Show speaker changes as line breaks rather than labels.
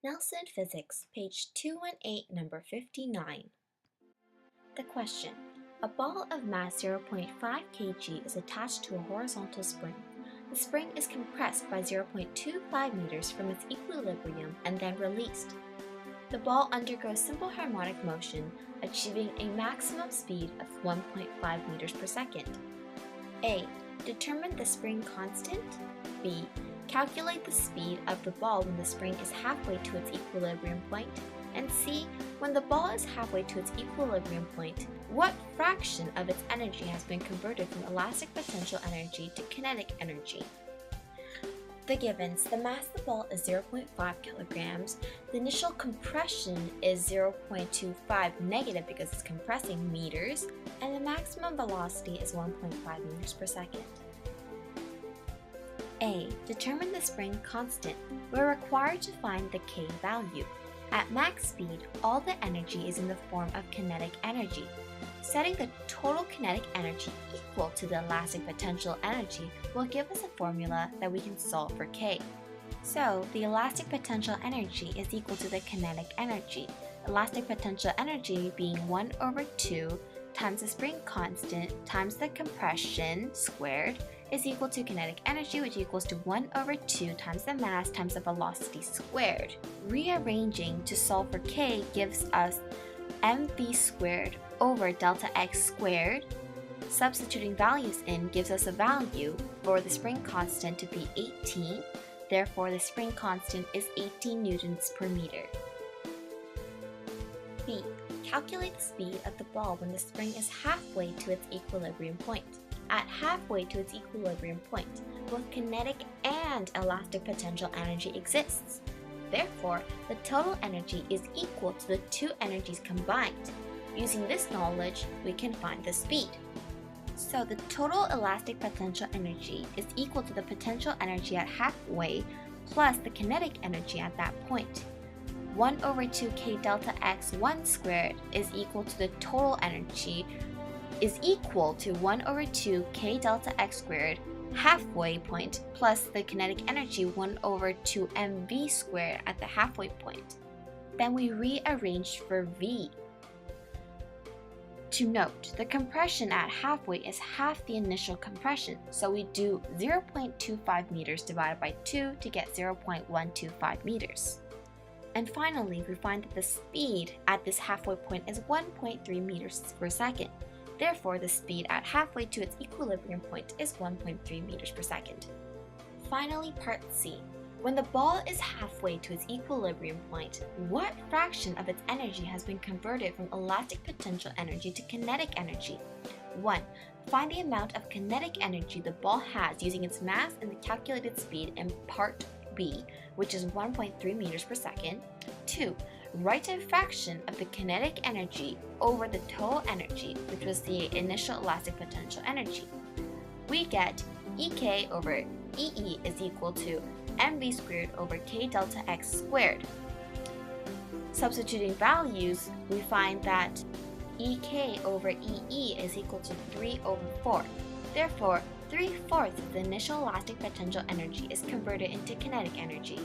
Nelson Physics, page 218, number 59. The question: a ball of mass 0.5 kg is attached to a horizontal spring. The spring is compressed by 0.25 meters from its equilibrium and then released. The ball undergoes simple harmonic motion, achieving a maximum speed of 1.5 meters per second. A. Determine the spring constant. B. Calculate the speed of the ball when the spring is halfway to its equilibrium point. And C. When the ball is halfway to its equilibrium point, what fraction of its energy has been converted from elastic potential energy to kinetic energy? The givens: the mass of the ball is 0.5 kilograms, the initial compression is 0.25 negative because it's compressing meters, and the maximum velocity is 1.5 meters per second. A. Determine the spring constant. We're required to find the K value. At max speed, all the energy is in the form of kinetic energy. Setting the total kinetic energy equal to the elastic potential energy will give us a formula that we can solve for K. So, the elastic potential energy is equal to the kinetic energy. Elastic potential energy being 1 over 2 times the spring constant times the compression squared is equal to kinetic energy, which equals to 1 over 2 times the mass times the velocity squared. Rearranging to solve for K gives us mv squared over delta x squared. Substituting values in gives us a value for the spring constant to be 18. Therefore, the spring constant is 18 newtons per meter. B. Calculate the speed of the ball when the spring is halfway to its equilibrium point. At halfway to its equilibrium point, both kinetic and elastic potential energy exists. Therefore, the total energy is equal to the two energies combined. Using this knowledge, we can find the speed. So the total elastic potential energy is equal to the potential energy at halfway plus the kinetic energy at that point. 1 over 2 k delta x1 squared is equal to the total energy is equal to 1 over 2 k delta x squared halfway point plus the kinetic energy 1 over 2 mv squared at the halfway point. Then we rearrange for v. To note, the compression at halfway is half the initial compression, so we do 0.25 meters divided by 2 to get 0.125 meters. And finally, we find that the speed at this halfway point is 1.3 meters per second. Therefore, the speed at halfway to its equilibrium point is 1.3 meters per second. Finally, part C. When the ball is halfway to its equilibrium point, what fraction of its energy has been converted from elastic potential energy to kinetic energy? 1. Find the amount of kinetic energy the ball has using its mass and the calculated speed in part B, which is 1.3 meters per second. 2. Write a fraction of the kinetic energy over the total energy, which was the initial elastic potential energy. We get Ek over Ee is equal to mv squared over k delta x squared. Substituting values, we find that Ek over Ee is equal to 3 over 4. Therefore, 3/4 of the initial elastic potential energy is converted into kinetic energy.